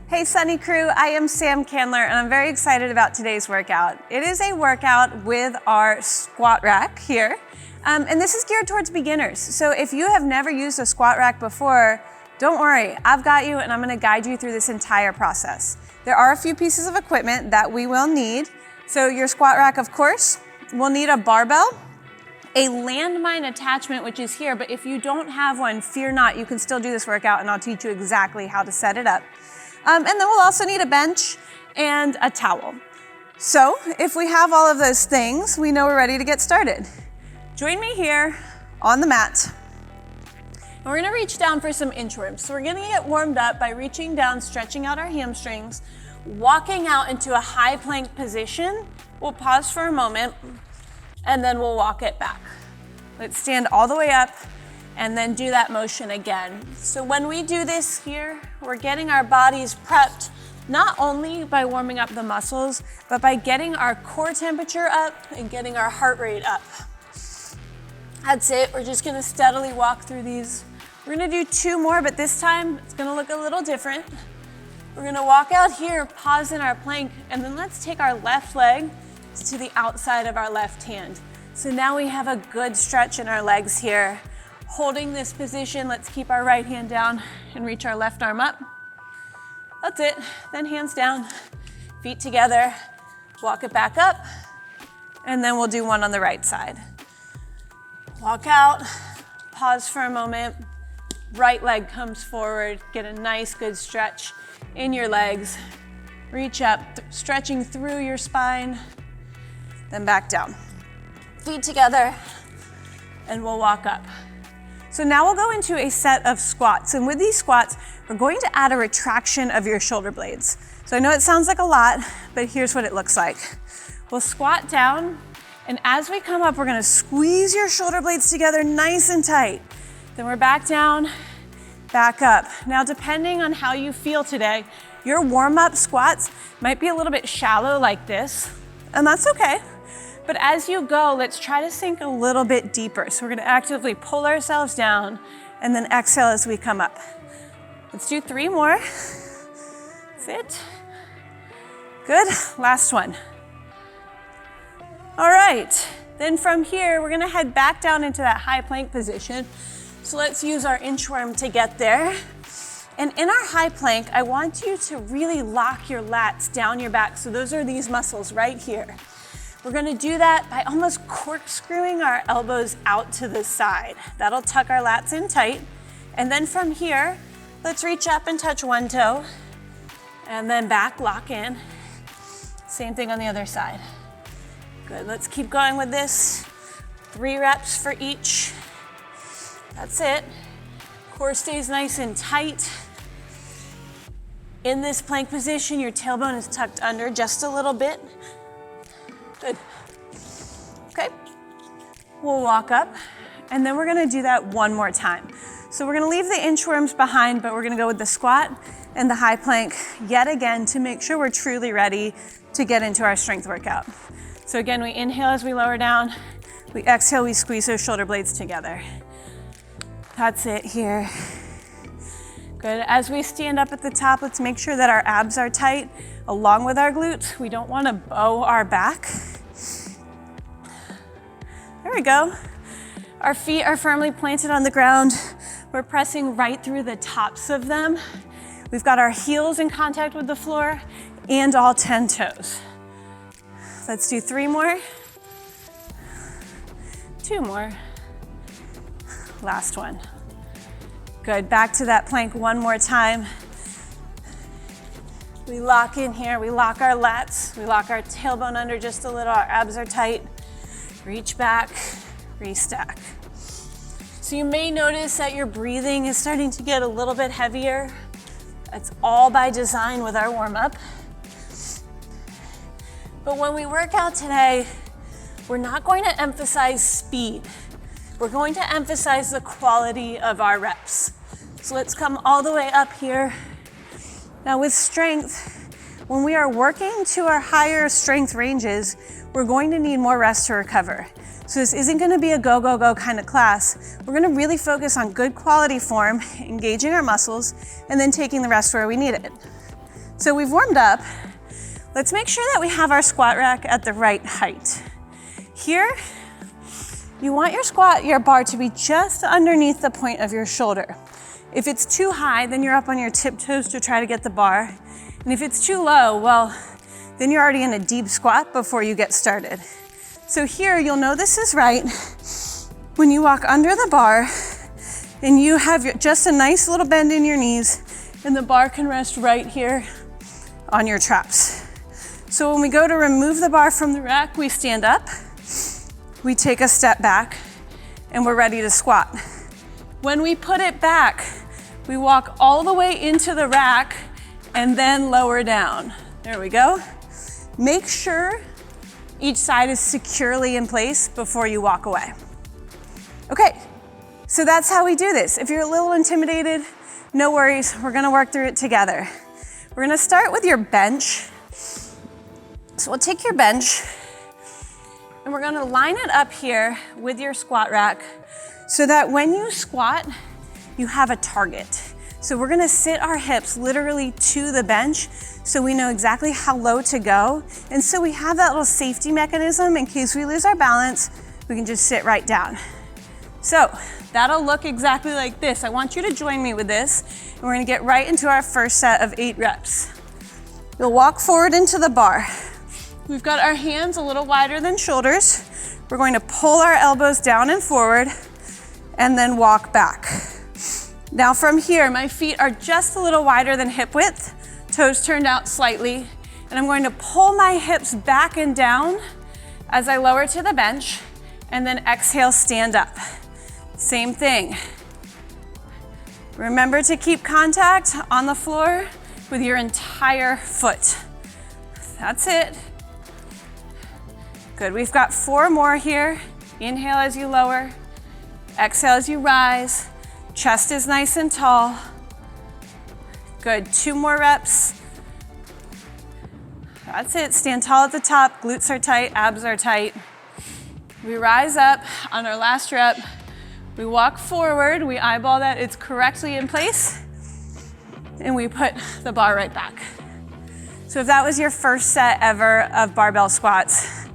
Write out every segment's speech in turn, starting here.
Hey Sunny Crew, I am Sam Candler and I'm very excited about today's workout. It is a workout with our squat rack here, and this is geared towards beginners. So if you have never used a squat rack before, don't worry, I've got you and I'm gonna guide you through this entire process. There are a few pieces of equipment that we will need. So your squat rack, of course, we'll need a barbell, a landmine attachment, which is here, but if you don't have one, fear not, you can still do this workout and I'll teach you exactly how to set it up. And then we'll also need a bench and a towel. So if we have all of those things, we know we're ready to get started. Join me here on the mat. And we're gonna reach down for some inchworms. So we're gonna get warmed up by reaching down, stretching out our hamstrings, walking out into a high plank position. We'll pause for a moment and then we'll walk it back. Let's stand all the way up and then do that motion again. So when we do this here, we're getting our bodies prepped, not only by warming up the muscles, but by getting our core temperature up and getting our heart rate up. That's it, we're just gonna steadily walk through these. We're gonna do 2 more, but this time it's gonna look a little different. We're gonna walk out here, pause in our plank, and then let's take our left leg to the outside of our left hand. So now we have a good stretch in our legs here. Holding this position, let's keep our right hand down and reach our left arm up. That's it, then hands down, feet together, walk it back up, and then we'll do one on the right side. Walk out, pause for a moment, right leg comes forward, get a nice good stretch in your legs, reach up, stretching through your spine, then back down. Feet together, and we'll walk up. So now we'll go into a set of squats. And with these squats, we're going to add a retraction of your shoulder blades. So I know it sounds like a lot, but here's what it looks like. We'll squat down, and as we come up, we're gonna squeeze your shoulder blades together nice and tight. Then we're back down, back up. Now, depending on how you feel today, your warm-up squats might be a little bit shallow like this, and that's okay. But as you go, let's try to sink a little bit deeper. So we're gonna actively pull ourselves down and then exhale as we come up. Let's do 3 more. That's it. Good, last one. All right, then from here, we're gonna head back down into that high plank position. So let's use our inchworm to get there. And in our high plank, I want you to really lock your lats down your back. So those are these muscles right here. We're gonna do that by almost corkscrewing our elbows out to the side. That'll tuck our lats in tight. And then from here, let's reach up and touch one toe, and then back, lock in. Same thing on the other side. Good, let's keep going with this. 3 reps for each. That's it. Core stays nice and tight. In this plank position, your tailbone is tucked under just a little bit. Good. Okay, we'll walk up and then we're gonna do that one more time. So we're gonna leave the inchworms behind, but we're gonna go with the squat and the high plank yet again to make sure we're truly ready to get into our strength workout. So again, we inhale as we lower down, we exhale, we squeeze those shoulder blades together. That's it here. Good, as we stand up at the top, let's make sure that our abs are tight along with our glutes. We don't wanna bow our back. There we go. Our feet are firmly planted on the ground. We're pressing right through the tops of them. We've got our heels in contact with the floor and all 10 toes. Let's do 3 more. 2 more. Last one. Good, back to that plank one more time. We lock in here, we lock our lats, we lock our tailbone under just a little, our abs are tight. Reach back, restack. So you may notice that your breathing is starting to get a little bit heavier. That's all by design with our warm-up. But when we work out today, we're not going to emphasize speed. We're going to emphasize the quality of our reps. So let's come all the way up here. Now with strength, when we are working to our higher strength ranges, we're going to need more rest to recover. So this isn't gonna be a go, go, go kind of class. We're gonna really focus on good quality form, engaging our muscles, and then taking the rest where we need it. So we've warmed up. Let's make sure that we have our squat rack at the right height. Here, you want your bar to be just underneath the point of your shoulder. If it's too high, then you're up on your tiptoes to try to get the bar. And if it's too low, well, then you're already in a deep squat before you get started. So here, you'll know this is right when you walk under the bar and you have just a nice little bend in your knees and the bar can rest right here on your traps. So when we go to remove the bar from the rack, we stand up, we take a step back, and we're ready to squat. When we put it back, we walk all the way into the rack and then lower down. There we go. Make sure each side is securely in place before you walk away. Okay, so that's how we do this. If you're a little intimidated, no worries, we're gonna work through it together. We're gonna start with your bench. So we'll take your bench and we're gonna line it up here with your squat rack so that when you squat, you have a target. So we're gonna sit our hips literally to the bench so we know exactly how low to go. And so we have that little safety mechanism in case we lose our balance, we can just sit right down. So that'll look exactly like this. I want you to join me with this. And we're gonna get right into our first set of 8 reps. You'll walk forward into the bar. We've got our hands a little wider than shoulders. We're going to pull our elbows down and forward and then walk back. Now from here, my feet are just a little wider than hip width, toes turned out slightly, and I'm going to pull my hips back and down as I lower to the bench, and then exhale, stand up. Same thing. Remember to keep contact on the floor with your entire foot. That's it. Good, we've got 4 more here. Inhale as you lower, exhale as you rise. Chest is nice and tall. Good, 2 more reps. That's it, stand tall at the top, glutes are tight, abs are tight. We rise up on our last rep. We walk forward, we eyeball that it's correctly in place, and we put the bar right back. So if that was your first set ever of barbell squats,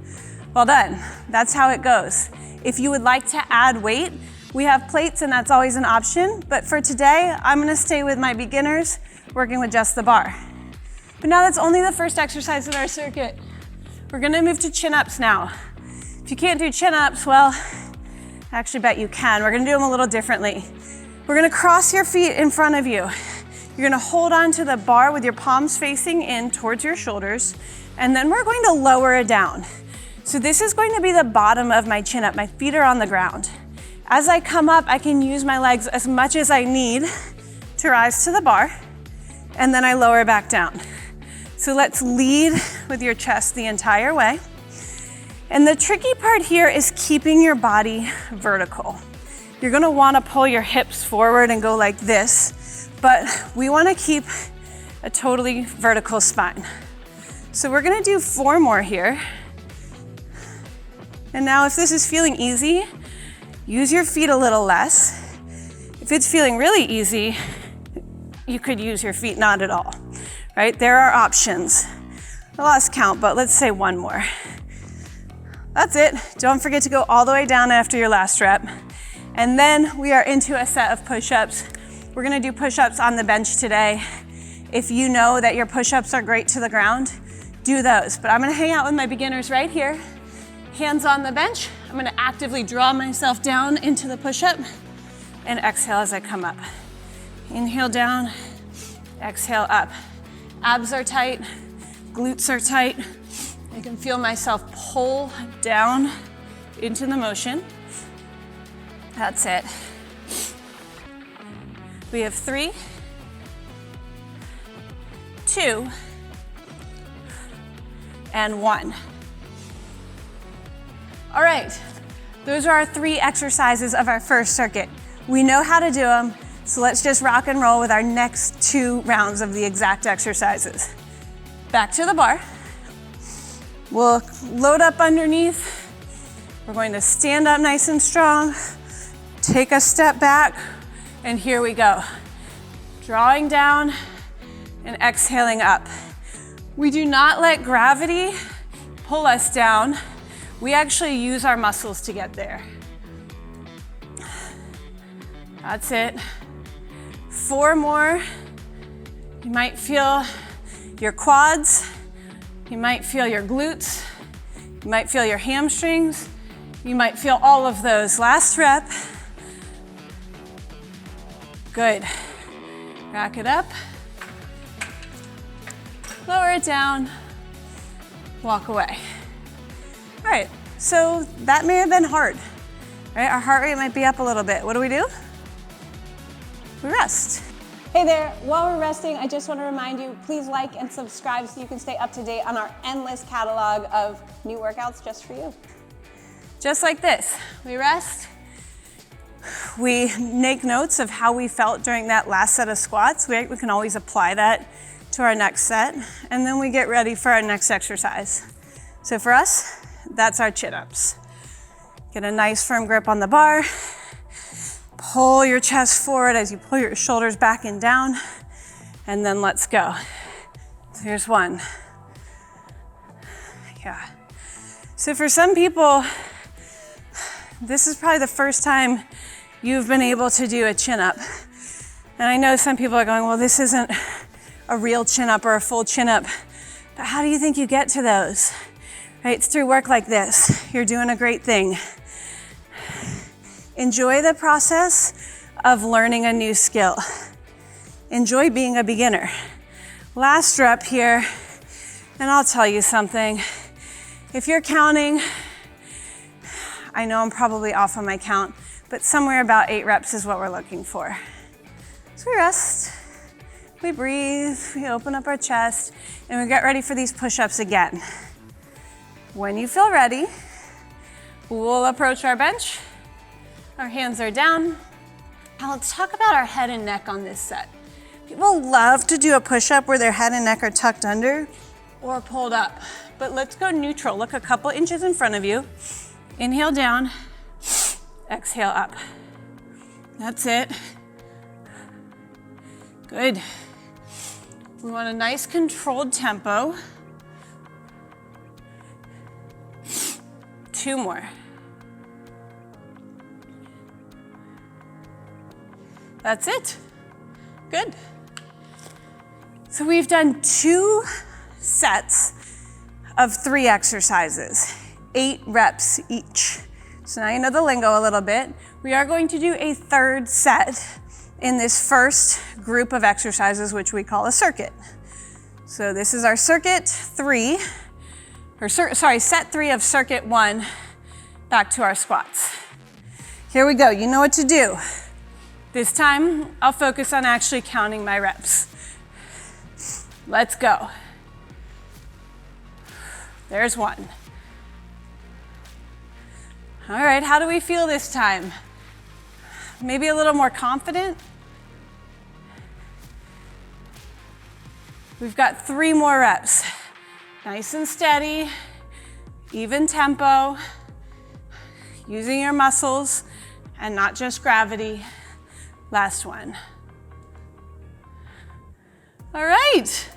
well done, that's how it goes. If you would like to add weight, we have plates and that's always an option, but for today, I'm gonna stay with my beginners, working with just the bar. But now that's only the first exercise in our circuit. We're gonna move to chin-ups now. If you can't do chin-ups, well, I actually bet you can. We're gonna do them a little differently. We're gonna cross your feet in front of you. You're gonna hold on to the bar with your palms facing in towards your shoulders, and then we're going to lower it down. So this is going to be the bottom of my chin-up. My feet are on the ground. As I come up, I can use my legs as much as I need to rise to the bar, and then I lower back down. So let's lead with your chest the entire way. And the tricky part here is keeping your body vertical. You're gonna wanna pull your hips forward and go like this, but we wanna keep a totally vertical spine. So we're gonna do 4 more here. And now if this is feeling easy, use your feet a little less. If it's feeling really easy, you could use your feet not at all, right? There are options. I lost count, but let's say 1 more. That's it. Don't forget to go all the way down after your last rep. And then we are into a set of push-ups. We're gonna do push-ups on the bench today. If you know that your push-ups are great to the ground, do those. But I'm gonna hang out with my beginners right here. Hands on the bench. I'm gonna actively draw myself down into the push-up and exhale as I come up. Inhale down, exhale up. Abs are tight, glutes are tight. I can feel myself pull down into the motion. That's it. We have 3, 2, and 1. All right, those are our 3 exercises of our first circuit. We know how to do them, so let's just rock and roll with our next 2 rounds of the exact exercises. Back to the bar. We'll load up underneath. We're going to stand up nice and strong, take a step back, and here we go. Drawing down, and exhaling up. We do not let gravity pull us down. We actually use our muscles to get there. That's it. 4 more. You might feel your quads. You might feel your glutes. You might feel your hamstrings. You might feel all of those. Last rep. Good. Rack it up. Lower it down. Walk away. All right, so that may have been hard, right? Our heart rate might be up a little bit. What do? We rest. Hey there, while we're resting, I just want to remind you, please like and subscribe so you can stay up to date on our endless catalog of new workouts just for you. Just like this, we rest. We make notes of how we felt during that last set of squats. We can always apply that to our next set, and then we get ready for our next exercise. So for us, that's our chin-ups. Get a nice firm grip on the bar. Pull your chest forward as you pull your shoulders back and down, and then let's go. So here's one. Yeah. So for some people, this is probably the first time you've been able to do a chin-up. And I know some people are going, well, this isn't a real chin-up or a full chin-up, but how do you think you get to those? Right, it's through work like this. You're doing a great thing. Enjoy the process of learning a new skill. Enjoy being a beginner. Last rep here, and I'll tell you something. If you're counting, I know I'm probably off on my count, but somewhere about 8 reps is what we're looking for. So we rest, we breathe, we open up our chest, and we get ready for these push-ups again. When you feel ready, we'll approach our bench. Our hands are down. I'll talk about our head and neck on this set. People love to do a push-up where their head and neck are tucked under or pulled up, but let's go neutral. Look a couple inches in front of you. Inhale down, exhale up. That's it. Good. We want a nice controlled tempo. 2 more. That's it. Good. So we've done 2 sets of 3 exercises, 8 reps each. So now you know the lingo a little bit. We are going to do a 3rd set in this first group of exercises, which we call a circuit. So this is our circuit 3, or set 3 of circuit 1, back to our squats. Here we go, you know what to do. This time, I'll focus on actually counting my reps. Let's go. There's 1. All right, how do we feel this time? Maybe a little more confident? We've got 3 more reps. Nice and steady, even tempo, using your muscles and not just gravity. Last one. All right.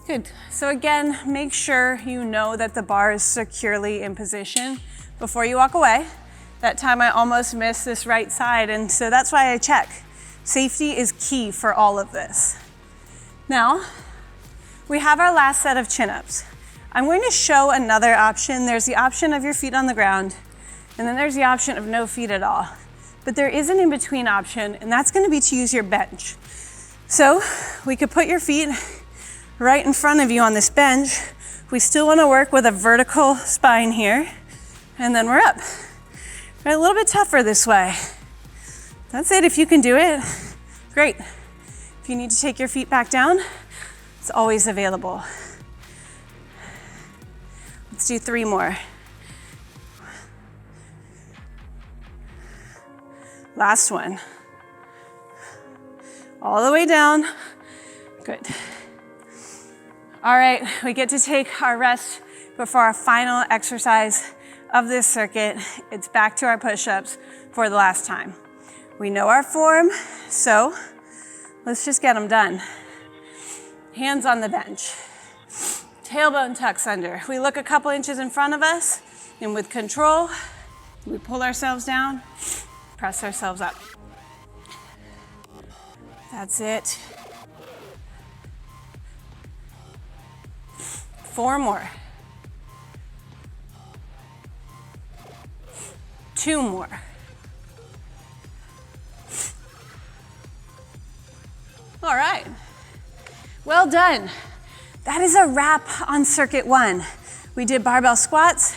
Good. So again, make sure you know that the bar is securely in position before you walk away. That time I almost missed this right side, and so that's why I check. Safety is key for all of this. Now, we have our last set of chin-ups. I'm going to show another option. There's the option of your feet on the ground, and then there's the option of no feet at all. But there is an in-between option, and that's gonna be to use your bench. So we could put your feet right in front of you on this bench. We still wanna work with a vertical spine here, and then we're up. Right, a little bit tougher this way. That's it, if you can do it, great. If you need to take your feet back down, it's always available. Let's do 3 more. Last one. All the way down. Good. All right, we get to take our rest before our final exercise of this circuit. It's back to our push-ups for the last time. We know our form, so let's just get them done. Hands on the bench. Tailbone tucks under. We look a couple inches in front of us, and with control, we pull ourselves down, press ourselves up. That's it. 4 more. 2 more. All right, well done. That is a wrap on circuit 1. We did barbell squats,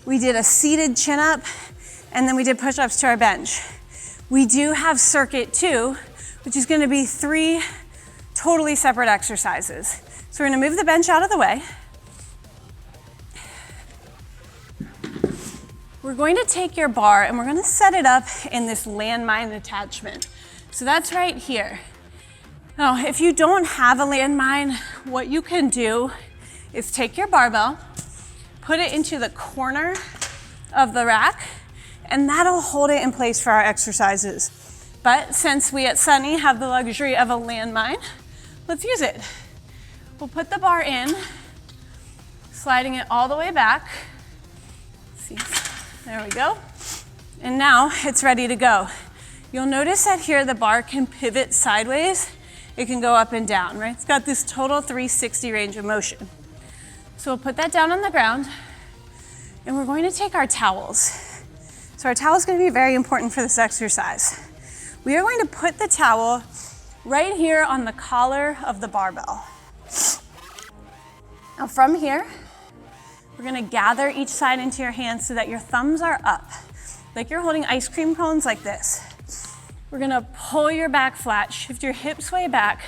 we did a seated chin up, and then we did push-ups to our bench. We do have circuit 2, which is gonna be 3 totally separate exercises. So we're gonna move the bench out of the way. We're going to take your bar and we're gonna set it up in this landmine attachment. So that's right here. Now, if you don't have a landmine, what you can do is take your barbell, put it into the corner of the rack, and that'll hold it in place for our exercises. But since we at Sunny have the luxury of a landmine, let's use it. We'll put the bar in, sliding it all the way back. See, there we go. And now it's ready to go. You'll notice that here the bar can pivot sideways. It can go up and down, right? It's got this total 360 range of motion. So we'll put that down on the ground, and we're going to take our towels. So our towel is going to be very important for this exercise. We are going to put the towel right here on the collar of the barbell. Now from here, we're going to gather each side into your hands so that your thumbs are up, like you're holding ice cream cones like this. We're gonna pull your back flat, shift your hips way back,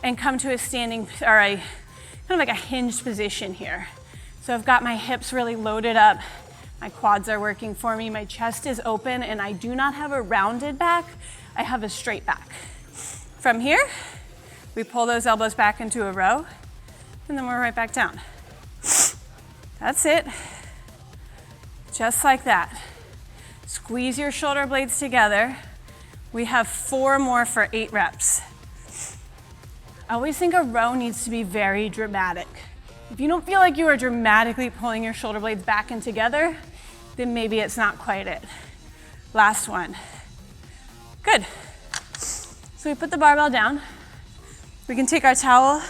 and come to a standing, or a kind of like a hinged position here. So I've got my hips really loaded up, my quads are working for me, my chest is open, and I do not have a rounded back, I have a straight back. From here, we pull those elbows back into a row, and then we're right back down. That's it, just like that. Squeeze your shoulder blades together. We have 4 more for 8 reps. I always think a row needs to be very dramatic. If you don't feel like you are dramatically pulling your shoulder blades back and together, then maybe it's not quite it. Last one. Good. So we put the barbell down. We can take our towel,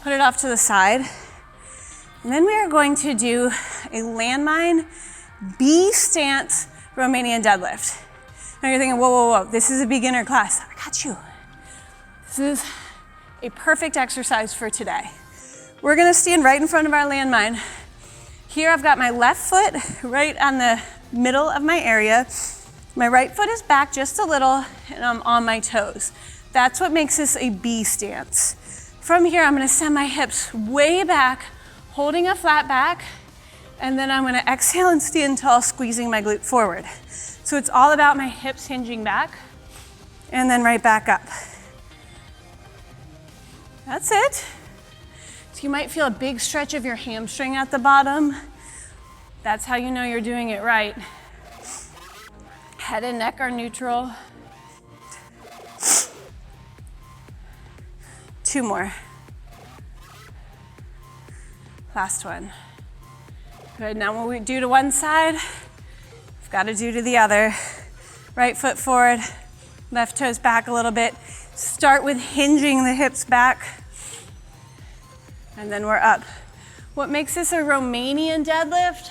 put it off to the side, and then we are going to do a Landmine B-Stance Romanian deadlift. Now you're thinking, whoa, whoa, whoa, this is a beginner class. I got you. This is a perfect exercise for today. We're gonna stand right in front of our landmine. Here I've got my left foot right on the middle of my area. My right foot is back just a little and I'm on my toes. That's what makes this a B stance. From here, I'm gonna send my hips way back, holding a flat back, and then I'm gonna exhale and stand tall, squeezing my glute forward. So it's all about my hips hinging back and then right back up. That's it. So you might feel a big stretch of your hamstring at the bottom. That's how you know you're doing it right. Head and neck are neutral. 2 more. Last one. Good, now when we do to one side, we've got to do to the other. Right foot forward, left toes back a little bit. Start with hinging the hips back, and then we're up. What makes this a Romanian deadlift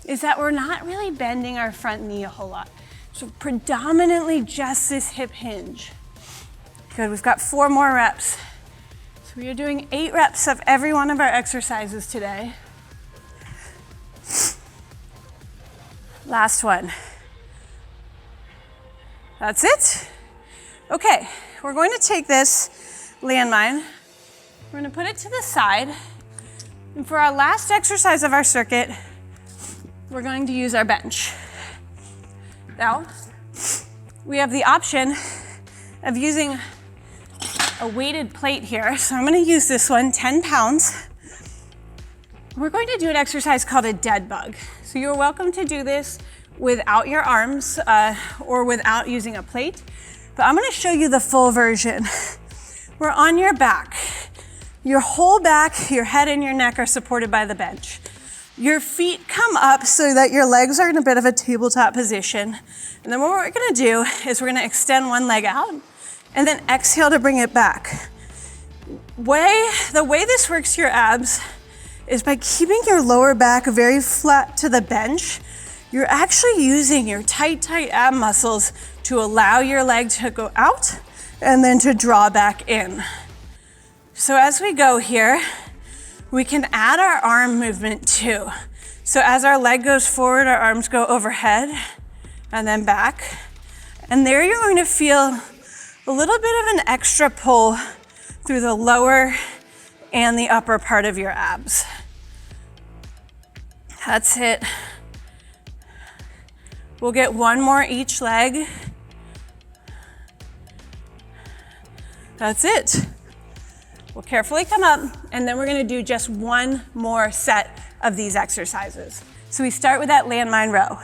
is that we're not really bending our front knee a whole lot. So predominantly just this hip hinge. Good, we've got 4 more reps. So we are doing 8 reps of every one of our exercises today. Last one. That's it. Okay, we're going to take this landmine, we're going to put it to the side, and for our last exercise of our circuit, we're going to use our bench. Now, we have the option of using a weighted plate here, so I'm going to use this one, 10 pounds. We're going to do an exercise called a dead bug. So you're welcome to do this without your arms or without using a plate, but I'm gonna show you the full version. We're on your back. Your whole back, your head and your neck are supported by the bench. Your feet come up so that your legs are in a bit of a tabletop position. And then what we're gonna do is we're gonna extend one leg out and then exhale to bring it back. The way this works your abs is by keeping your lower back very flat to the bench. You're actually using your tight ab muscles to allow your leg to go out and then to draw back in. So as we go here, we can add our arm movement too. So as our leg goes forward, our arms go overhead and then back. And there you're going to feel a little bit of an extra pull through the lower and the upper part of your abs. That's it. We'll get one more each leg. That's it. We'll carefully come up, and then we're gonna do just one more set of these exercises. So we start with that landmine row.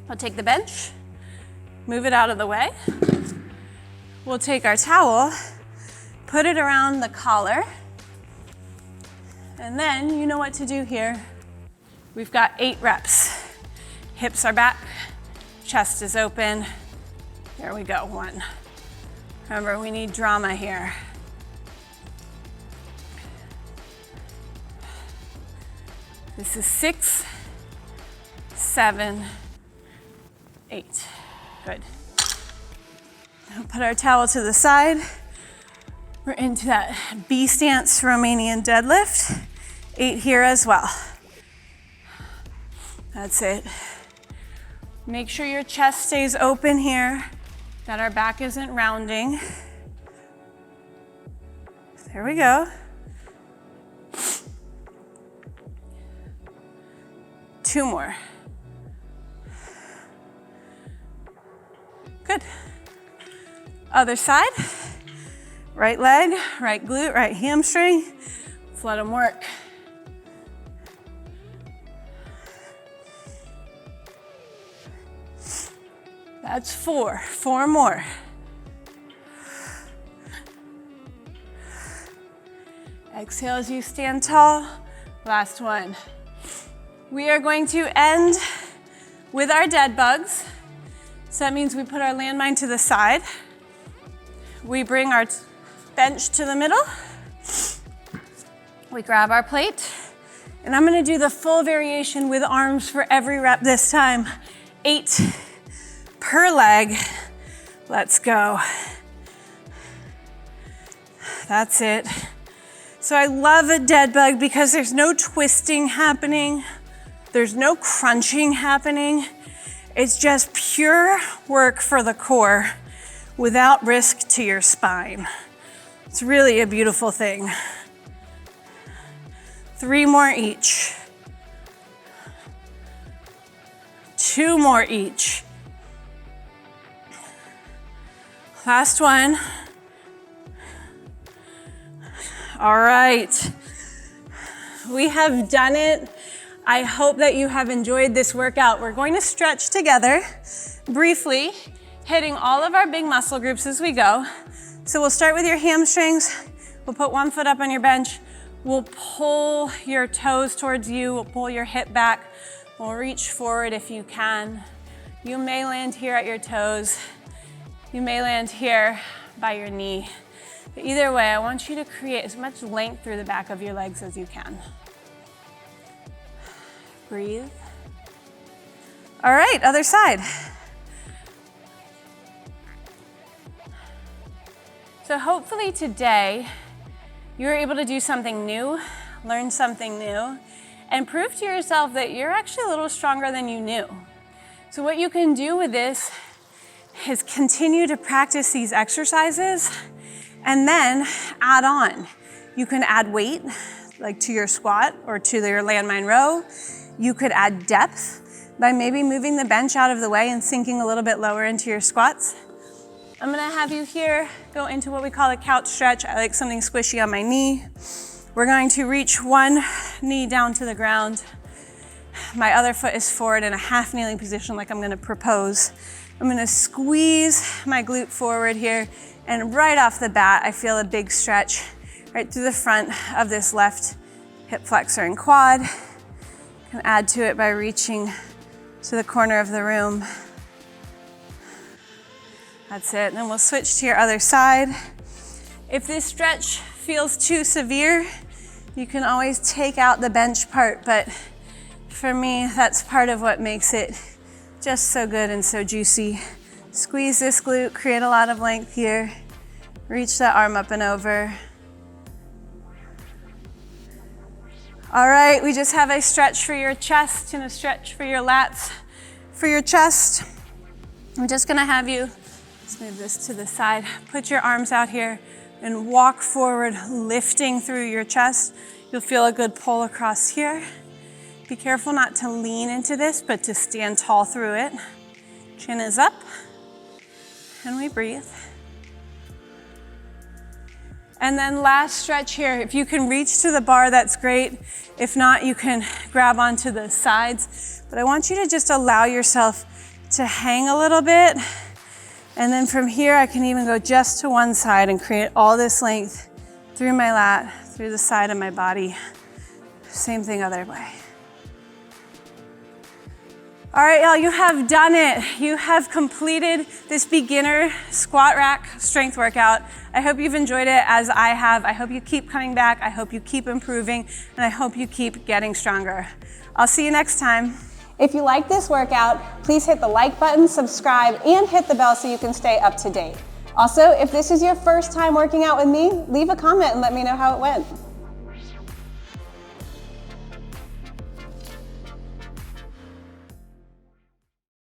I'll take the bench, move it out of the way. We'll take our towel, put it around the collar, and then you know what to do here. We've got 8 reps. Hips are back, chest is open. There we go, 1. Remember, we need drama here. This is 6, 7, 8. Good. Now put our towel to the side. We're into that B-Stance Romanian deadlift. 8 here as well. That's it. Make sure your chest stays open here, that our back isn't rounding. There we go. 2 more. Good. Other side. Right leg, right glute, right hamstring. Let's let them work. That's 4. 4 more. Exhale as you stand tall. Last one. We are going to end with our dead bugs. So that means we put our landmine to the side. We bring our bench to the middle. We grab our plate. And I'm gonna do the full variation with arms for every rep this time. 8 per leg. Let's go. That's it. So I love a dead bug because there's no twisting happening. There's no crunching happening. It's just pure work for the core without risk to your spine. It's really a beautiful thing. 3 more each. 2 more each. Last one. All right. We have done it. I hope that you have enjoyed this workout. We're going to stretch together briefly, hitting all of our big muscle groups as we go. So we'll start with your hamstrings. We'll put one foot up on your bench. We'll pull your toes towards you. We'll pull your hip back. We'll reach forward if you can. You may land here at your toes. You may land here by your knee. But either way, I want you to create as much length through the back of your legs as you can. Breathe. All right, other side. So hopefully today, you were able to do something new, learn something new, and prove to yourself that you're actually a little stronger than you knew. So what you can do with this is continue to practice these exercises and then add on. You can add weight, like to your squat or to your landmine row. You could add depth by maybe moving the bench out of the way and sinking a little bit lower into your squats. I'm gonna have you here go into what we call a couch stretch. I like something squishy on my knee. We're going to reach one knee down to the ground My other foot is forward in a half kneeling position like I'm gonna propose. I'm gonna squeeze my glute forward here, and right off the bat, I feel a big stretch right through the front of this left hip flexor and quad. Can add to it by reaching to the corner of the room. That's it, and then we'll switch to your other side. If this stretch feels too severe, you can always take out the bench part, but for me, that's part of what makes it just so good and so juicy. Squeeze this glute, create a lot of length here. Reach that arm up and over. All right, we just have a stretch for your chest and a stretch for your lats for your chest. I'm just gonna have you, let's move this to the side, put your arms out here and walk forward, lifting through your chest. You'll feel a good pull across here. Be careful not to lean into this, but to stand tall through it. Chin is up, and we breathe. And then last stretch here. If you can reach to the bar, that's great. If not, you can grab onto the sides. But I want you to just allow yourself to hang a little bit. And then from here, I can even go just to one side and create all this length through my lat, through the side of my body. Same thing other way. All right, y'all, you have done it. You have completed this beginner squat rack strength workout. I hope you've enjoyed it as I have. I hope you keep coming back. I hope you keep improving, and I hope you keep getting stronger. I'll see you next time. If you like this workout, please hit the like button, subscribe, and hit the bell so you can stay up to date. Also, if this is your first time working out with me, leave a comment and let me know how it went.